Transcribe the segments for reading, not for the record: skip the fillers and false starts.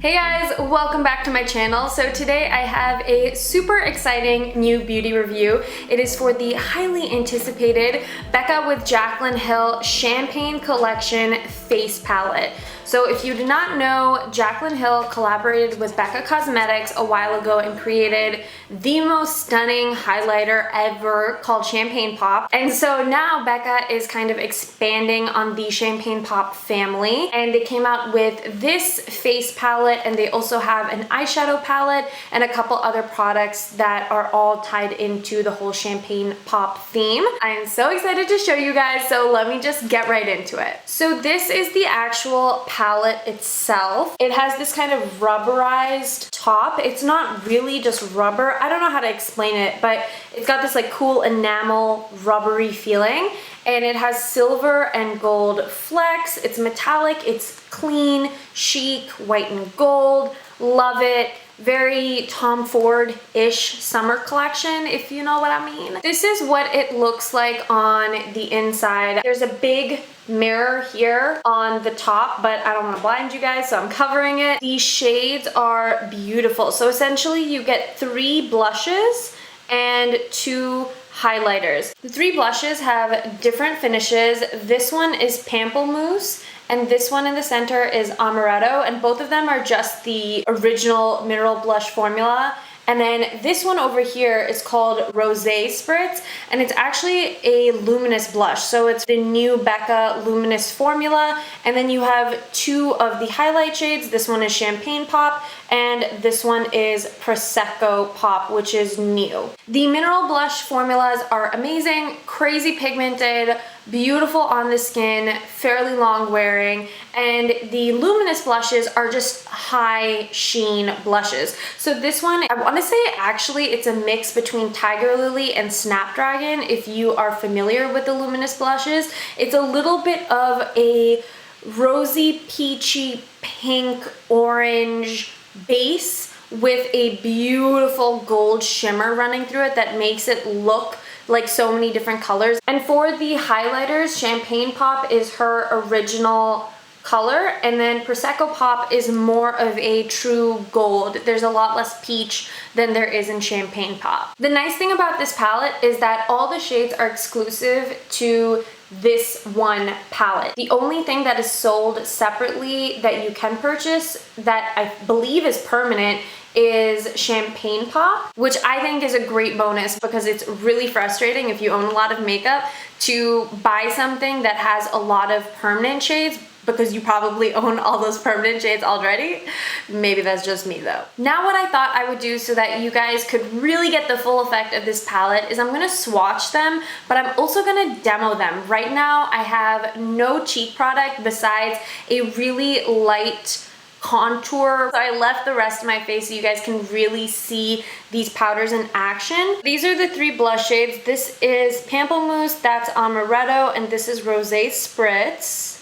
Hey guys, welcome back to my channel. So today I have a super exciting new beauty review. It is for the highly anticipated Becca with Jaclyn Hill Champagne Collection Face Palette. So if you did not know, Jaclyn Hill collaborated with Becca Cosmetics a while ago and created the most stunning highlighter ever called Champagne Pop. And so now Becca is kind of expanding on the Champagne Pop family, and they came out with this face palette, and they also have an eyeshadow palette and a couple other products that are all tied into the whole Champagne Pop theme. I am so excited to show you guys, so let me just get right into it. So this is the actual palette itself. It has this kind of rubberized top. It's not really just rubber. I don't know how to explain it, but it's got this like cool enamel rubbery feeling, and it has silver and gold flecks. It's metallic, it's clean, chic, white and gold. Love it. Very Tom Ford-ish summer collection, if you know what I mean. This is what it looks like on the inside. There's a big mirror here on the top, but I don't want to blind you guys, so I'm covering it. These shades are beautiful. So essentially you get 3 blushes and 2 highlighters. The 3 blushes have different finishes. This one is Pamplemousse, and this one in the center is Amaretto, and both of them are just the original mineral blush formula. And then this one over here is called Rosé Spritz, and it's actually a luminous blush. So it's the new Becca luminous formula. And then you have 2 of the highlight shades. This one is Champagne Pop, and this one is Prosecco Pop, which is new. The mineral blush formulas are amazing, crazy pigmented, beautiful on the skin, fairly long wearing, and the luminous blushes are just high sheen blushes. So this one, I want to say actually it's a mix between Tiger Lily and Snapdragon. If you are familiar with the luminous blushes, it's a little bit of a rosy, peachy, pink, orange base with a beautiful gold shimmer running through it that makes it look like so many different colors. And for the highlighters, Champagne Pop is her original color, and then Prosecco Pop is more of a true gold. There's a lot less peach than there is in Champagne Pop. The nice thing about this palette is that all the shades are exclusive to this one palette. The only thing that is sold separately that you can purchase that I believe is permanent is Champagne Pop, which I think is a great bonus because it's really frustrating if you own a lot of makeup to buy something that has a lot of permanent shades because you probably own all those permanent shades already. Maybe that's just me though. Now what I thought I would do so that you guys could really get the full effect of this palette is I'm gonna swatch them, but I'm also gonna demo them. Right now I have no cheek product besides a really light contour. So I left the rest of my face so you guys can really see these powders in action. These are the 3 blush shades. This is Pamplemousse, that's Amaretto, and this is Rosé Spritz.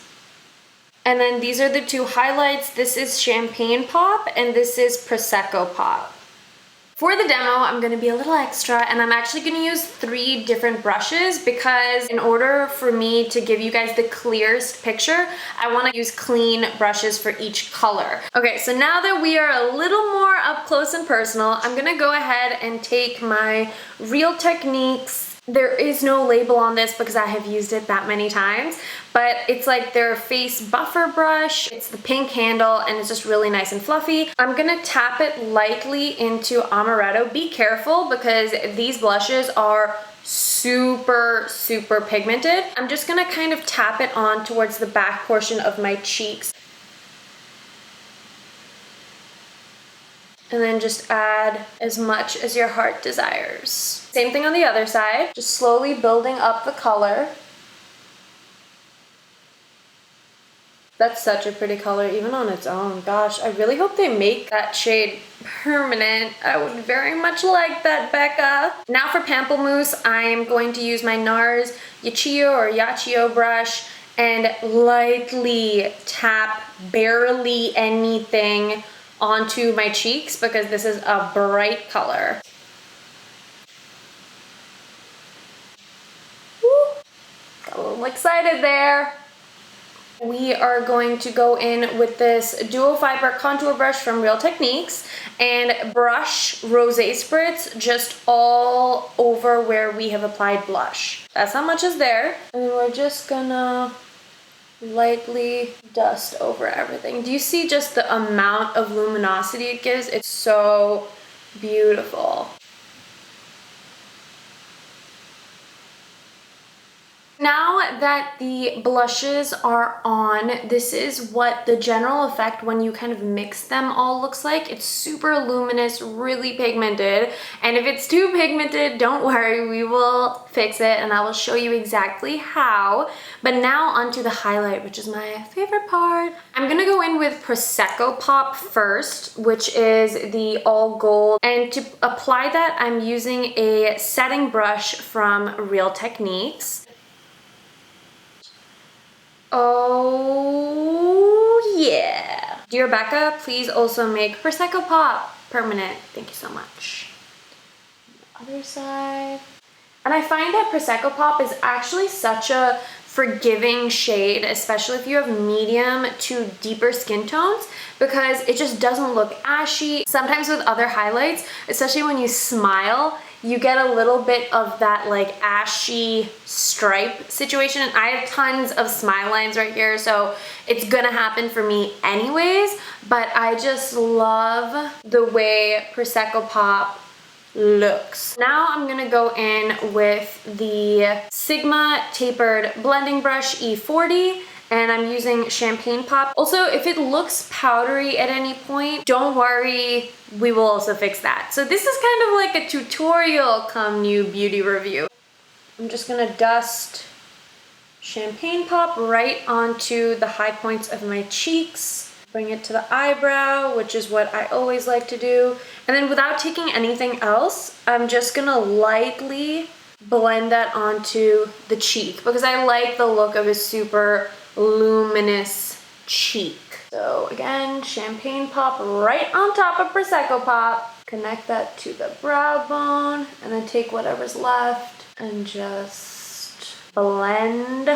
And then these are the 2 highlights. This is Champagne Pop and this is Prosecco Pop. For the demo, I'm gonna be a little extra, and I'm actually gonna use 3 different brushes because in order for me to give you guys the clearest picture, I wanna use clean brushes for each color. Okay, so now that we are a little more up close and personal, I'm gonna go ahead and take my Real Techniques. There is no label on this because I have used it that many times, but it's like their face buffer brush. It's the pink handle and it's just really nice and fluffy. I'm gonna tap it lightly into Amaretto. Be careful because these blushes are super, super pigmented. I'm just gonna kind of tap it on towards the back portion of my cheeks. And then just add as much as your heart desires. Same thing on the other side, just slowly building up the color. That's such a pretty color, even on its own. Gosh, I really hope they make that shade permanent. I would very much like that, Becca. Now for Pamplemousse, I am going to use my Nars Yachiyo or Yachiyo brush and lightly tap barely anything onto my cheeks because this is a bright color. Woo. Got a little excited there. We are going to go in with this dual fiber contour brush from Real Techniques and brush rosé spritz just all over where we have applied blush. That's how much is there. And we're just gonna lightly dust over everything. Do you see just the amount of luminosity it gives? It's so beautiful. Now that the blushes are on, this is what the general effect when you kind of mix them all looks like. It's super luminous, really pigmented. And if it's too pigmented, don't worry, we will fix it and I will show you exactly how. But now onto the highlight, which is my favorite part. I'm gonna go in with Prosecco Pop first, which is the all gold. And to apply that, I'm using a setting brush from Real Techniques. Oh yeah. Dear Becca, please also make Prosecco Pop permanent. Thank you so much. Other side. And I find that Prosecco Pop is actually such a forgiving shade, especially if you have medium to deeper skin tones, because it just doesn't look ashy. Sometimes with other highlights, especially when you smile, you get a little bit of that like ashy stripe situation. And I have tons of smile lines right here, so it's gonna happen for me anyways, but I just love the way Prosecco Pop looks. Now I'm gonna go in with the Sigma tapered blending brush E40, and I'm using Champagne Pop. Also, if it looks powdery at any point, don't worry, we will also fix that. So this is kind of like a tutorial come new beauty review. I'm just gonna dust Champagne Pop right onto the high points of my cheeks. Bring it to the eyebrow, which is what I always like to do. And then without taking anything else, I'm just gonna lightly blend that onto the cheek because I like the look of a super luminous cheek. So again, Champagne Pop right on top of Prosecco Pop. Connect that to the brow bone and then take whatever's left and just blend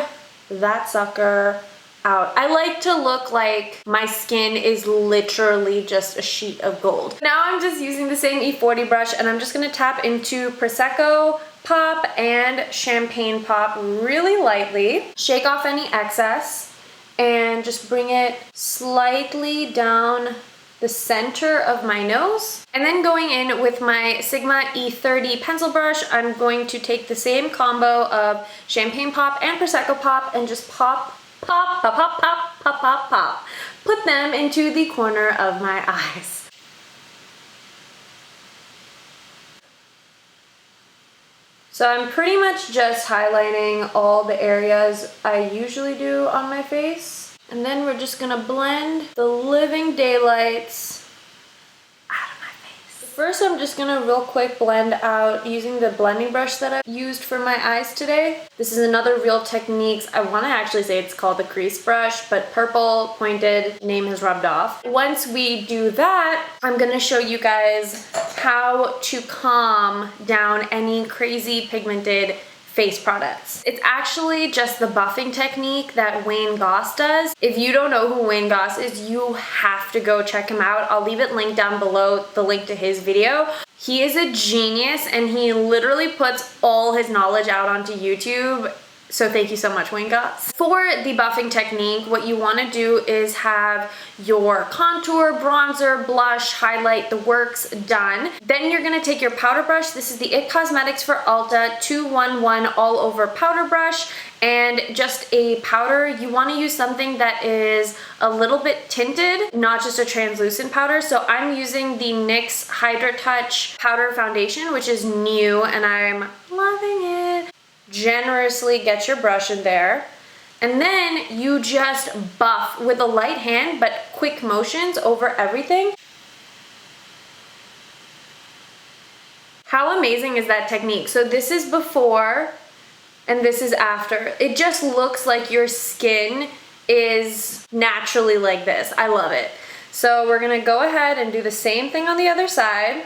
that sucker out. I like to look like my skin is literally just a sheet of gold. Now I'm just using the same E40 brush and I'm just gonna tap into Prosecco Pop and Champagne Pop really lightly. Shake off any excess and just bring it slightly down the center of my nose. And then going in with my Sigma E30 pencil brush, I'm going to take the same combo of Champagne Pop and Prosecco Pop and just pop, pop, pop, pop, pop, pop, pop, pop. Put them into the corner of my eyes. So I'm pretty much just highlighting all the areas I usually do on my face. And then we're just gonna blend the living daylights out of my face. First, I'm just gonna real quick blend out using the blending brush that I used for my eyes today. This is another Real Techniques. I wanna actually say it's called the crease brush, but purple pointed name has rubbed off. Once we do that, I'm gonna show you guys how to calm down any crazy pigmented face products. It's actually just the buffing technique that Wayne Goss does. If you don't know who Wayne Goss is, you have to go check him out. I'll leave it linked down below, the link to his video. He is a genius and he literally puts all his knowledge out onto YouTube. So thank you so much, Wayne Goss. For the buffing technique, what you want to do is have your contour, bronzer, blush, highlight, the works done. Then you're going to take your powder brush. This is the IT Cosmetics for Ulta 211 all over powder brush, and just a powder. You want to use something that is a little bit tinted, not just a translucent powder. So I'm using the NYX Hydra Touch powder foundation, which is new and I'm loving it. Generously get your brush in there, and then you just buff with a light hand but quick motions over everything. How amazing is that technique? So this is before and this is after. It just looks like your skin is naturally like this. I love it. So we're gonna go ahead and do the same thing on the other side.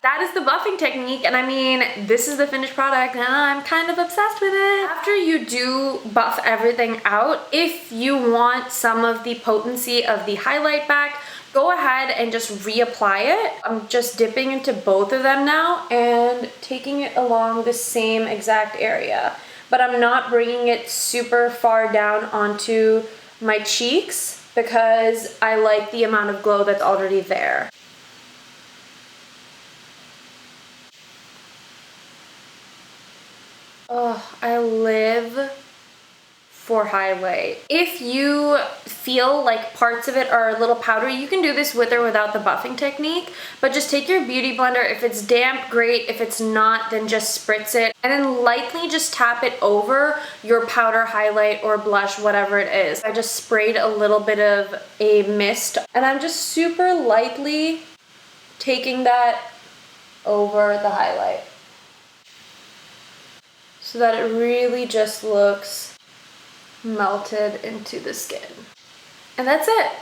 that is the buffing technique, and I mean, this is the finished product and I'm kind of obsessed with it. After you do buff everything out, if you want some of the potency of the highlight back, go ahead and just reapply it. I'm just dipping into both of them now and taking it along the same exact area. But I'm not bringing it super far down onto my cheeks because I like the amount of glow that's already there. Oh, I live for highlight. If you feel like parts of it are a little powdery, you can do this with or without the buffing technique, but just take your beauty blender. If it's damp, great. If it's not, then just spritz it and then lightly just tap it over your powder, highlight, or blush, whatever it is. I just sprayed a little bit of a mist and I'm just super lightly taking that over the highlight so that it really just looks melted into the skin. And that's it.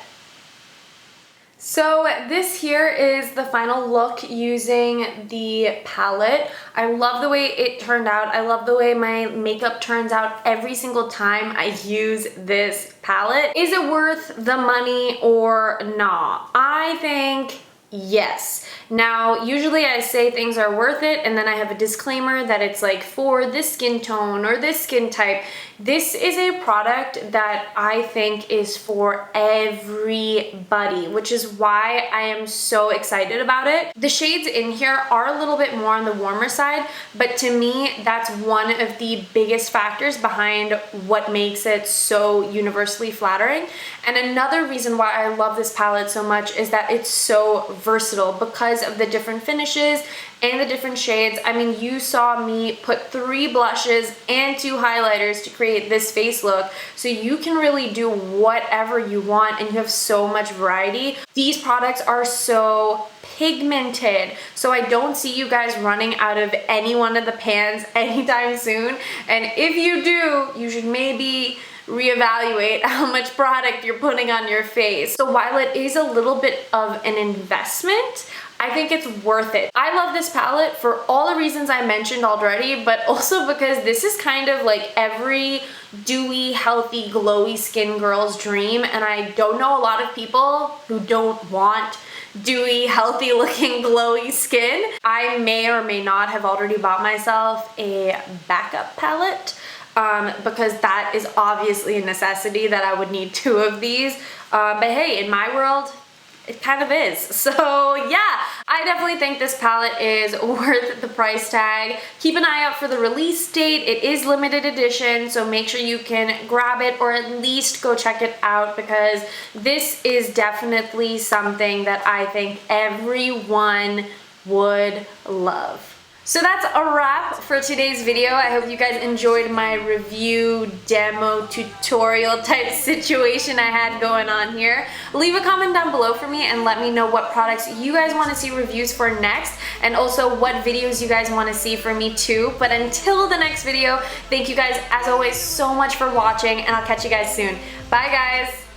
So this here is the final look using the palette. I love the way it turned out. I love the way my makeup turns out every single time I use this palette. Is it worth the money or not? I think yes. Now, usually I say things are worth it and then I have a disclaimer that it's like for this skin tone or this skin type. This is a product that I think is for everybody, which is why I am so excited about it. The shades in here are a little bit more on the warmer side, but to me, that's one of the biggest factors behind what makes it so universally flattering. And another reason why I love this palette so much is that it's so versatile because of the different finishes and the different shades. I mean, you saw me put 3 blushes and 2 highlighters to create this face look, so you can really do whatever you want and you have so much variety. These products are so pigmented, so I don't see you guys running out of any one of the pans anytime soon, and if you do, you should maybe reevaluate how much product you're putting on your face. So while it is a little bit of an investment, I think it's worth it. I love this palette for all the reasons I mentioned already, but also because this is kind of like every dewy, healthy, glowy skin girl's dream, and I don't know a lot of people who don't want dewy, healthy looking, glowy skin. I may or may not have already bought myself a backup palette because that is obviously a necessity that I would need 2 of these. But hey, in my world, it kind of is. So yeah, I definitely think this palette is worth the price tag. Keep an eye out for the release date. It is limited edition, so make sure you can grab it or at least go check it out because this is definitely something that I think everyone would love. So that's a wrap for today's video. I hope you guys enjoyed my review, demo, tutorial type situation I had going on here. Leave a comment down below for me and let me know what products you guys want to see reviews for next, and also what videos you guys want to see from me too. But until the next video, thank you guys as always so much for watching, and I'll catch you guys soon. Bye guys!